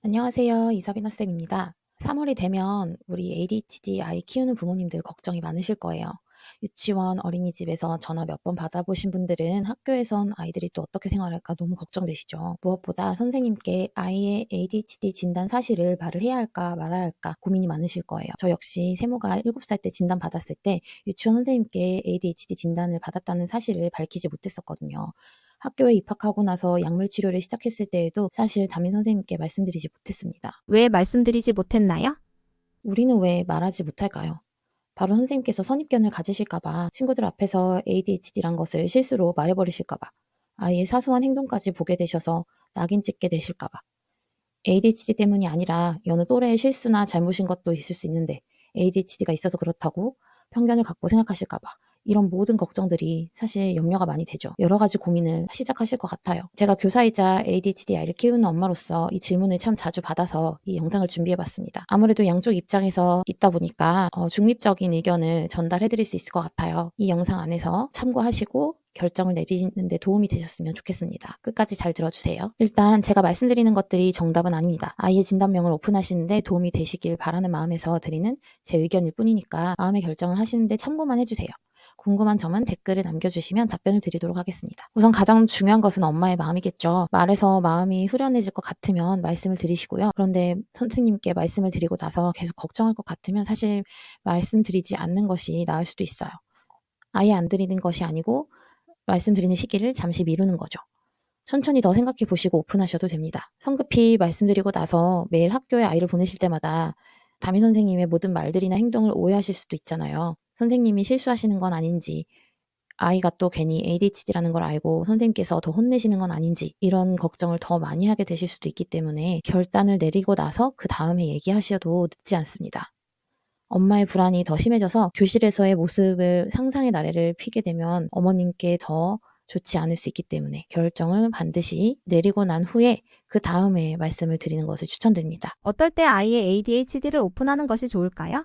안녕하세요. 이사비나 쌤입니다. 3월이 되면 우리 ADHD 아이 키우는 부모님들 걱정이 많으실 거예요. 유치원, 어린이집에서 전화 몇 번 받아보신 분들은 학교에선 아이들이 또 어떻게 생활할까 너무 걱정되시죠. 무엇보다 선생님께 아이의 ADHD 진단 사실을 말을 해야 할까 말아야 할까 고민이 많으실 거예요. 저 역시 세모가 7살 때 진단 받았을 때 유치원 선생님께 ADHD 진단을 받았다는 사실을 밝히지 못했었거든요. 학교에 입학하고 나서 약물 치료를 시작했을 때에도 사실 담임 선생님께 말씀드리지 못했습니다. 왜 말씀드리지 못했나요? 우리는 왜 말하지 못할까요? 바로 선생님께서 선입견을 가지실까 봐, 친구들 앞에서 ADHD란 것을 실수로 말해버리실까 봐, 아이의 사소한 행동까지 보게 되셔서 낙인 찍게 되실까 봐. ADHD 때문이 아니라 여느 또래의 실수나 잘못인 것도 있을 수 있는데 ADHD가 있어서 그렇다고 편견을 갖고 생각하실까 봐. 이런 모든 걱정들이 사실 염려가 많이 되죠. 여러 가지 고민을 시작하실 것 같아요. 제가 교사이자 ADHD 아이를 키우는 엄마로서 이 질문을 참 자주 받아서 이 영상을 준비해봤습니다. 아무래도 양쪽 입장에서 있다 보니까 중립적인 의견을 전달해드릴 수 있을 것 같아요. 이 영상 안에서 참고하시고 결정을 내리는 데 도움이 되셨으면 좋겠습니다. 끝까지 잘 들어주세요. 일단 제가 말씀드리는 것들이 정답은 아닙니다. 아이의 진단명을 오픈하시는데 도움이 되시길 바라는 마음에서 드리는 제 의견일 뿐이니까 마음의 결정을 하시는데 참고만 해주세요. 궁금한 점은 댓글을 남겨주시면 답변을 드리도록 하겠습니다. 우선 가장 중요한 것은 엄마의 마음이겠죠. 말해서 마음이 후련해질 것 같으면 말씀을 드리시고요. 그런데 선생님께 말씀을 드리고 나서 계속 걱정할 것 같으면 사실 말씀드리지 않는 것이 나을 수도 있어요. 아예 안 드리는 것이 아니고 말씀드리는 시기를 잠시 미루는 거죠. 천천히 더 생각해 보시고 오픈하셔도 됩니다. 성급히 말씀드리고 나서 매일 학교에 아이를 보내실 때마다 담임 선생님의 모든 말들이나 행동을 오해하실 수도 있잖아요. 선생님이 실수하시는 건 아닌지, 아이가 또 괜히 ADHD라는 걸 알고 선생님께서 더 혼내시는 건 아닌지 이런 걱정을 더 많이 하게 되실 수도 있기 때문에 결단을 내리고 나서 그 다음에 얘기하셔도 늦지 않습니다. 엄마의 불안이 더 심해져서 교실에서의 모습을 상상의 나래를 피게 되면 어머님께 더 좋지 않을 수 있기 때문에 결정을 반드시 내리고 난 후에 그 다음에 말씀을 드리는 것을 추천드립니다. 어떨 때 아이의 ADHD를 오픈하는 것이 좋을까요?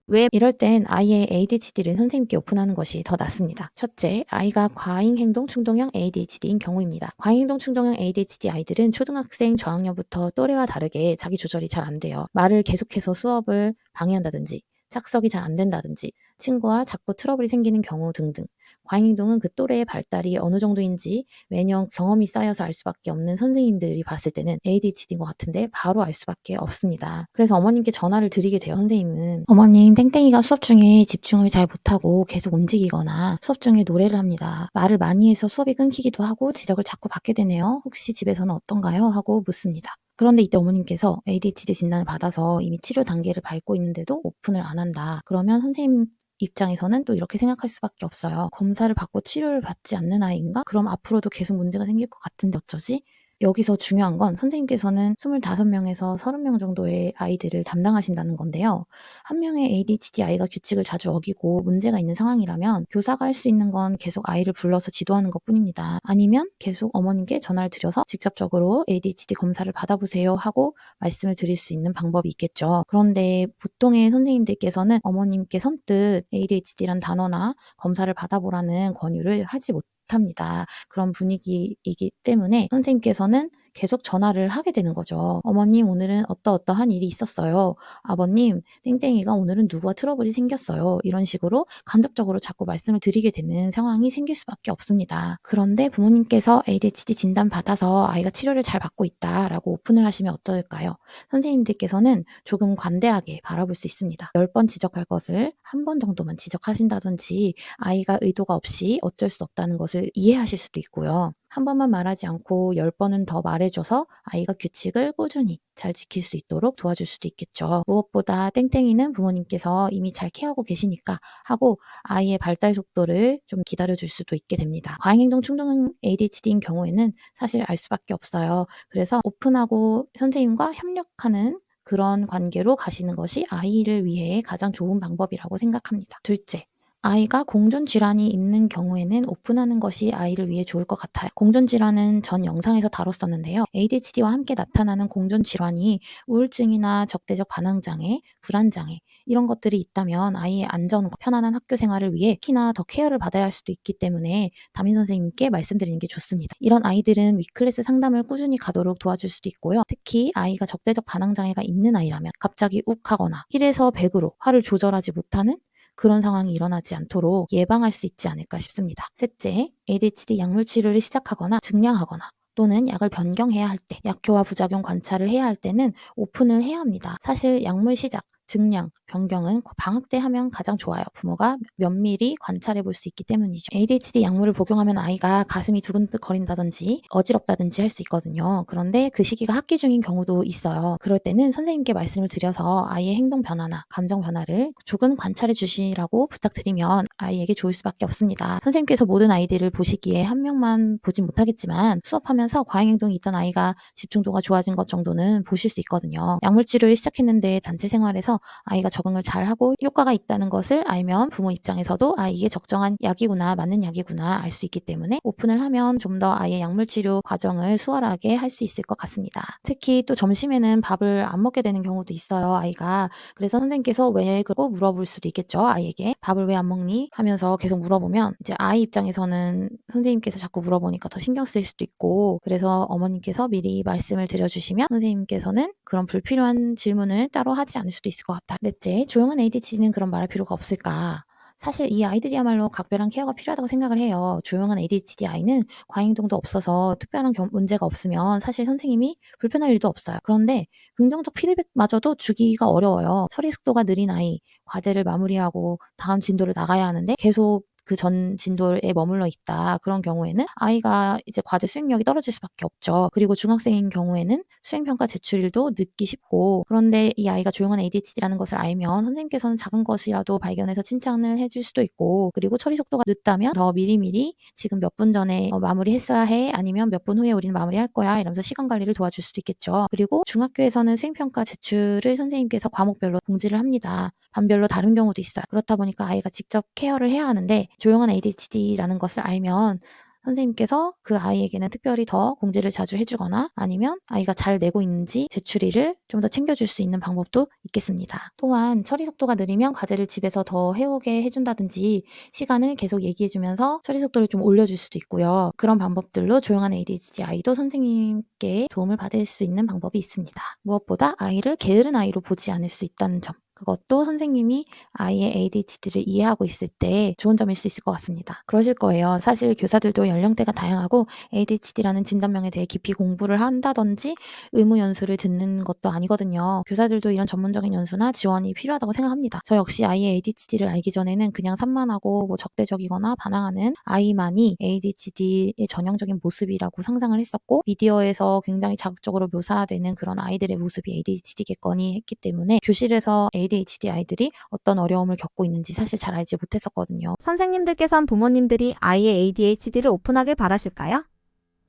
왜 이럴 땐 아이의 ADHD를 선생님께 오픈하는 것이 더 낫습니다. 첫째, 아이가 과잉행동 충동형 ADHD인 경우입니다. 과잉행동 충동형 ADHD 아이들은 초등학생 저학년부터 또래와 다르게 자기 조절이 잘 안 돼요. 말을 계속해서 수업을 방해한다든지 착석이 잘 안 된다든지 친구와 자꾸 트러블이 생기는 경우 등등. 과잉행동은 그 또래의 발달이 어느 정도인지 매년 경험이 쌓여서 알 수밖에 없는 선생님들이 봤을 때는 ADHD인 것 같은데 바로 알 수밖에 없습니다. 그래서 어머님께 전화를 드리게 돼요. 선생님은 어머님 땡땡이가 수업 중에 집중을 잘 못하고 계속 움직이거나 수업 중에 노래를 합니다. 말을 많이 해서 수업이 끊기기도 하고 지적을 자꾸 받게 되네요. 혹시 집에서는 어떤가요? 하고 묻습니다. 그런데 이때 어머님께서 ADHD 진단을 받아서 이미 치료 단계를 밟고 있는데도 오픈을 안 한다. 그러면 선생님 입장에서는 또 이렇게 생각할 수밖에 없어요. 검사를 받고 치료를 받지 않는 아이인가? 그럼 앞으로도 계속 문제가 생길 것 같은데 어쩌지? 여기서 중요한 건 선생님께서는 25명에서 30명 정도의 아이들을 담당하신다는 건데요. 한 명의 ADHD 아이가 규칙을 자주 어기고 문제가 있는 상황이라면 교사가 할 수 있는 건 계속 아이를 불러서 지도하는 것뿐입니다. 아니면 계속 어머님께 전화를 드려서 직접적으로 ADHD 검사를 받아보세요 하고 말씀을 드릴 수 있는 방법이 있겠죠. 그런데 보통의 선생님들께서는 어머님께 선뜻 ADHD란 단어나 검사를 받아보라는 권유를 하지 못합니다. 그런 분위기이기 때문에 선생님께서는 계속 전화를 하게 되는 거죠. 어머님 오늘은 어떠어떠한 일이 있었어요. 아버님 땡땡이가 오늘은 누구와 트러블이 생겼어요. 이런 식으로 간접적으로 자꾸 말씀을 드리게 되는 상황이 생길 수밖에 없습니다. 그런데 부모님께서 ADHD 진단 받아서 아이가 치료를 잘 받고 있다라고 오픈을 하시면 어떨까요? 선생님들께서는 조금 관대하게 바라볼 수 있습니다. 10번 지적할 것을 한 번 정도만 지적하신다든지 아이가 의도가 없이 어쩔 수 없다는 것을 이해하실 수도 있고요. 한 번만 말하지 않고 10번은 더 말해줘서 아이가 규칙을 꾸준히 잘 지킬 수 있도록 도와줄 수도 있겠죠. 무엇보다 땡땡이는 부모님께서 이미 잘 케어하고 계시니까 하고 아이의 발달 속도를 좀 기다려줄 수도 있게 됩니다. 과잉행동 충동 ADHD인 경우에는 사실 알 수밖에 없어요. 그래서 오픈하고 선생님과 협력하는 그런 관계로 가시는 것이 아이를 위해 가장 좋은 방법이라고 생각합니다. 둘째, 아이가 공존 질환이 있는 경우에는 오픈하는 것이 아이를 위해 좋을 것 같아요. 공존 질환은 전 영상에서 다뤘었는데요. ADHD와 함께 나타나는 공존 질환이 우울증이나 적대적 반항 장애, 불안 장애 이런 것들이 있다면 아이의 안전과 편안한 학교 생활을 위해 특히나 더 케어를 받아야 할 수도 있기 때문에 담임 선생님께 말씀드리는 게 좋습니다. 이런 아이들은 위클래스 상담을 꾸준히 가도록 도와줄 수도 있고요. 특히 아이가 적대적 반항 장애가 있는 아이라면 갑자기 욱하거나 1에서 100으로 화를 조절하지 못하는 그런 상황이 일어나지 않도록 예방할 수 있지 않을까 싶습니다. 셋째, ADHD 약물 치료를 시작하거나 증량하거나 또는 약을 변경해야 할 때, 약효와 부작용 관찰을 해야 할 때는 오픈을 해야 합니다. 사실 약물 시작, 증량, 변경은 방학 때 하면 가장 좋아요. 부모가 면밀히 관찰해 볼 수 있기 때문이죠. ADHD 약물을 복용하면 아이가 가슴이 두근거린다든지 어지럽다든지 할 수 있거든요. 그런데 그 시기가 학기 중인 경우도 있어요. 그럴 때는 선생님께 말씀을 드려서 아이의 행동 변화나 감정 변화를 조금 관찰해 주시라고 부탁드리면 아이에게 좋을 수밖에 없습니다. 선생님께서 모든 아이들을 보시기에 한 명만 보진 못하겠지만 수업하면서 과잉 행동이 있던 아이가 집중도가 좋아진 것 정도는 보실 수 있거든요. 약물 치료를 시작했는데 단체 생활에서 아이가 적응을 잘하고 효과가 있다는 것을 알면 부모 입장에서도 이게 적정한 약이구나, 맞는 약이구나 알 수 있기 때문에 오픈을 하면 좀 더 아이의 약물 치료 과정을 수월하게 할 수 있을 것 같습니다. 특히 또 점심에는 밥을 안 먹게 되는 경우도 있어요, 아이가. 그래서 선생님께서 왜 그러고 물어볼 수도 있겠죠, 아이에게. 밥을 왜 안 먹니? 하면서 계속 물어보면 이제 아이 입장에서는 선생님께서 자꾸 물어보니까 더 신경 쓰일 수도 있고, 그래서 어머님께서 미리 말씀을 드려주시면 선생님께서는 그런 불필요한 질문을 따로 하지 않을 수도 있을 것 같아요. 넷째, 조용한 ADHD는 그런 말할 필요가 없을까? 사실 이 아이들이야말로 각별한 케어가 필요하다고 생각을 해요. 조용한 ADHD 아이는 과잉행동도 없어서 특별한 문제가 없으면 사실 선생님이 불편할 일도 없어요. 그런데 긍정적 피드백마저도 주기가 어려워요. 처리 속도가 느린 아이, 과제를 마무리하고 다음 진도를 나가야 하는데 계속 그 전 진도에 머물러 있다. 그런 경우에는 아이가 이제 과제 수행력이 떨어질 수밖에 없죠. 그리고 중학생인 경우에는 수행평가 제출일도 늦기 쉽고, 그런데 이 아이가 조용한 ADHD라는 것을 알면 선생님께서는 작은 것이라도 발견해서 칭찬을 해줄 수도 있고, 그리고 처리 속도가 늦다면 더 미리미리 지금 몇 분 전에 마무리했어야 해, 아니면 몇 분 후에 우리는 마무리할 거야, 이러면서 시간 관리를 도와줄 수도 있겠죠. 그리고 중학교에서는 수행평가 제출을 선생님께서 과목별로 공지를 합니다. 반별로 다른 경우도 있어요. 그렇다 보니까 아이가 직접 케어를 해야 하는데 조용한 ADHD라는 것을 알면 선생님께서 그 아이에게는 특별히 더 공지를 자주 해주거나 아니면 아이가 잘 내고 있는지 제출일을 좀 더 챙겨줄 수 있는 방법도 있겠습니다. 또한 처리 속도가 느리면 과제를 집에서 더 해오게 해준다든지 시간을 계속 얘기해주면서 처리 속도를 좀 올려줄 수도 있고요. 그런 방법들로 조용한 ADHD 아이도 선생님께 도움을 받을 수 있는 방법이 있습니다. 무엇보다 아이를 게으른 아이로 보지 않을 수 있다는 점, 그것도 선생님이 아이의 ADHD를 이해하고 있을 때 좋은 점일 수 있을 것 같습니다. 그러실 거예요. 사실 교사들도 연령대가 다양하고 ADHD라는 진단명에 대해 깊이 공부를 한다든지 의무 연수를 듣는 것도 아니거든요. 교사들도 이런 전문적인 연수나 지원이 필요하다고 생각합니다. 저 역시 아이의 ADHD를 알기 전에는 그냥 산만하고 적대적이거나 반항하는 아이만이 ADHD의 전형적인 모습이라고 상상을 했었고, 미디어에서 굉장히 자극적으로 묘사되는 그런 아이들의 모습이 ADHD겠거니 했기 때문에 교실에서 ADHD 아이들이 어떤 어려움을 겪고 있는지 사실 잘 알지 못했었거든요. 선생님들께선 부모님들이 아이의 ADHD를 오픈하길 바라실까요?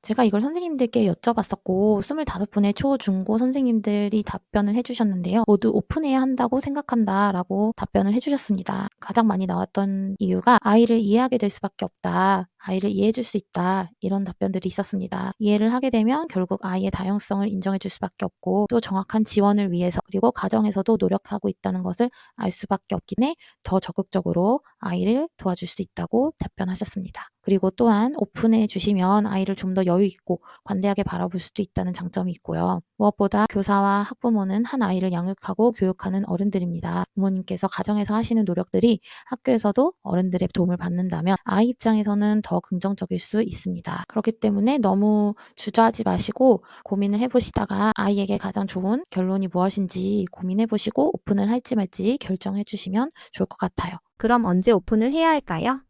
제가 이걸 선생님들께 여쭤봤었고 25분의 초, 중고 선생님들이 답변을 해주셨는데요. 모두 오픈해야 한다고 생각한다라고 답변을 해주셨습니다. 가장 많이 나왔던 이유가 아이를 이해하게 될 수밖에 없다, 아이를 이해해줄 수 있다, 이런 답변들이 있었습니다. 이해를 하게 되면 결국 아이의 다양성을 인정해줄 수밖에 없고, 또 정확한 지원을 위해서 그리고 가정에서도 노력하고 있다는 것을 알 수밖에 없기 때문에 더 적극적으로 아이를 도와줄 수 있다고 답변하셨습니다. 그리고 또한 오픈해 주시면 아이를 좀 더 여유 있고 관대하게 바라볼 수도 있다는 장점이 있고요. 무엇보다 교사와 학부모는 한 아이를 양육하고 교육하는 어른들입니다. 부모님께서 가정에서 하시는 노력들이 학교에서도 어른들의 도움을 받는다면 아이 입장에서는 더 긍정적일 수 있습니다. 그렇기 때문에 너무 주저하지 마시고 고민을 해보시다가 아이에게 가장 좋은 결론이 무엇인지 고민해보시고 오픈을 할지 말지 결정해 주시면 좋을 것 같아요. 그럼 언제 오픈을 해야 할까요?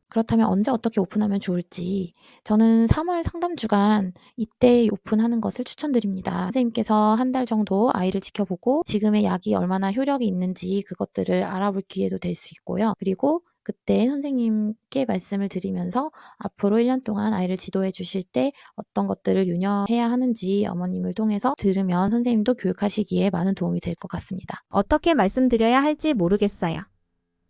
그렇다면 언제 어떻게 오픈하면 좋을지, 저는 3월 상담 주간 이때 오픈하는 것을 추천드립니다. 선생님께서 한 달 정도 아이를 지켜보고 지금의 약이 얼마나 효력이 있는지 그것들을 알아볼 기회도 될 수 있고요. 그리고 그때 선생님께 말씀을 드리면서 앞으로 1년 동안 아이를 지도해 주실 때 어떤 것들을 유념해야 하는지 어머님을 통해서 들으면 선생님도 교육하시기에 많은 도움이 될 것 같습니다. 어떻게 말씀드려야 할지 모르겠어요.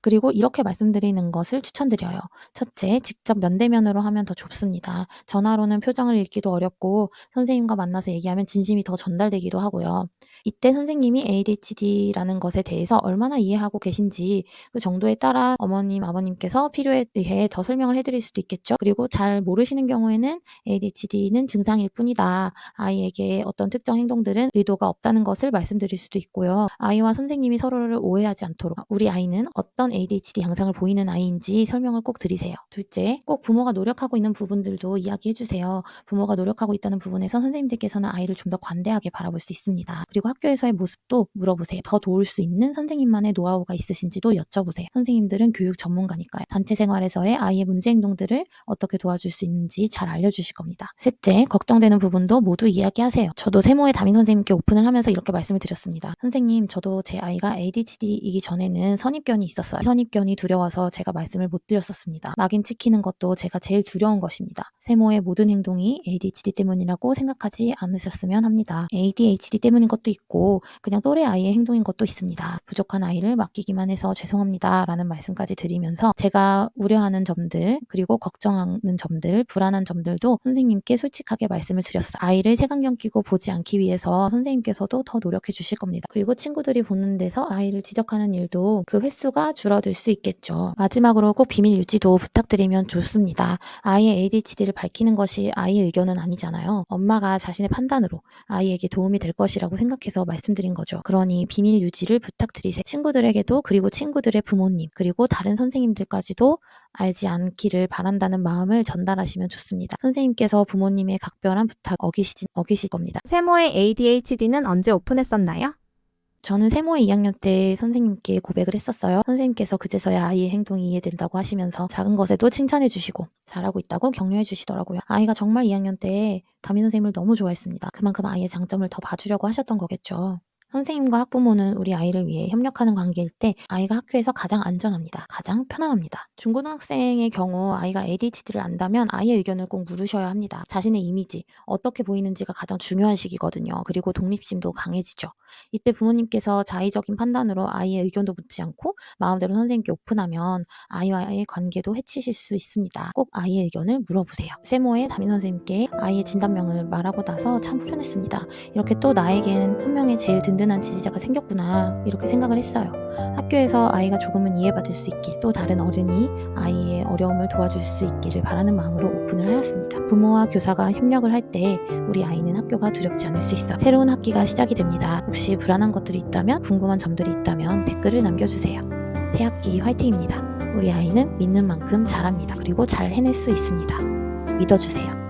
그리고 이렇게 말씀드리는 것을 추천드려요. 첫째, 직접 면대면으로 하면 더 좋습니다. 전화로는 표정을 읽기도 어렵고 선생님과 만나서 얘기하면 진심이 더 전달되기도 하고요. 이때 선생님이 ADHD라는 것에 대해서 얼마나 이해하고 계신지 그 정도에 따라 어머님, 아버님께서 필요에 의해 더 설명을 해드릴 수도 있겠죠. 그리고 잘 모르시는 경우에는 ADHD는 증상일 뿐이다. 아이에게 어떤 특정 행동들은 의도가 없다는 것을 말씀드릴 수도 있고요. 아이와 선생님이 서로를 오해하지 않도록 우리 아이는 어떤 ADHD 양상을 보이는 아이인지 설명을 꼭 드리세요. 둘째, 꼭 부모가 노력하고 있는 부분들도 이야기해 주세요. 부모가 노력하고 있다는 부분에서 선생님들께서는 아이를 좀 더 관대하게 바라볼 수 있습니다. 그리고 학교에서의 모습도 물어보세요. 더 도울 수 있는 선생님만의 노하우가 있으신지도 여쭤보세요. 선생님들은 교육 전문가니까요. 단체 생활에서의 아이의 문제 행동들을 어떻게 도와줄 수 있는지 잘 알려주실 겁니다. 셋째, 걱정되는 부분도 모두 이야기하세요. 저도 세모의 담임 선생님께 오픈을 하면서 이렇게 말씀을 드렸습니다. 선생님, 저도 제 아이가 ADHD이기 전에는 선입견이 있었어요. 선입견이 두려워서 제가 말씀을 못 드렸었습니다. 낙인 찍히는 것도 제가 제일 두려운 것입니다. 세모의 모든 행동이 ADHD 때문이라고 생각하지 않으셨으면 합니다. ADHD 때문인 것도 있고 그냥 또래 아이의 행동인 것도 있습니다. 부족한 아이를 맡기기만 해서 죄송합니다 라는 말씀까지 드리면서 제가 우려하는 점들 그리고 걱정하는 점들 불안한 점들도 선생님께 솔직하게 말씀을 드렸어요. 아이를 색안경 끼고 보지 않기 위해서 선생님께서도 더 노력해 주실 겁니다. 그리고 친구들이 보는 데서 아이를 지적하는 일도 그 횟수가 줄어들 수 있겠죠. 마지막으로 꼭 비밀 유지도 부탁드리면 좋습니다. 아이의 ADHD를 밝히는 것이 아이의 의견은 아니잖아요. 엄마가 자신의 판단으로 아이에게 도움이 될 것이라고 생각해서 말씀드린 거죠. 그러니 비밀 유지를 부탁드리세요. 친구들에게도 그리고 친구들의 부모님 그리고 다른 선생님들까지도 알지 않기를 바란다는 마음을 전달하시면 좋습니다. 선생님께서 부모님의 각별한 부탁 어기실 겁니다. 세모의 ADHD는 언제 오픈했었나요? 저는 세모 2학년 때 선생님께 고백을 했었어요. 선생님께서 그제서야 아이의 행동이 이해된다고 하시면서 작은 것에도 칭찬해 주시고 잘하고 있다고 격려해 주시더라고요. 아이가 정말 2학년 때 담임 선생님을 너무 좋아했습니다. 그만큼 아이의 장점을 더 봐주려고 하셨던 거겠죠. 선생님과 학부모는 우리 아이를 위해 협력하는 관계일 때 아이가 학교에서 가장 안전합니다. 가장 편안합니다. 중고등학생의 경우 아이가 ADHD를 안다면 아이의 의견을 꼭 물으셔야 합니다. 자신의 이미지, 어떻게 보이는지가 가장 중요한 시기거든요. 그리고 독립심도 강해지죠. 이때 부모님께서 자의적인 판단으로 아이의 의견도 묻지 않고 마음대로 선생님께 오픈하면 아이와의 관계도 해치실 수 있습니다. 꼭 아이의 의견을 물어보세요. 세모의 담임 선생님께 아이의 진단명을 말하고 나서 참 후련했습니다. 이렇게 또 나에겐 한 명의 제일 든든한 지지자가 생겼구나 이렇게 생각을 했어요. 학교에서 아이가 조금은 이해받을 수 있길 또 다른 어른이 아이의 어려움을 도와줄 수 있기를 바라는 마음으로 오픈을 하였습니다. 부모와 교사가 협력을 할 때 우리 아이는 학교가 두렵지 않을 수 있어요. 새로운 학기가 시작이 됩니다. 혹시 불안한 것들이 있다면 궁금한 점들이 있다면 댓글을 남겨주세요. 새 학기 화이팅입니다. 우리 아이는 믿는 만큼 잘합니다. 그리고 잘 해낼 수 있습니다. 믿어주세요.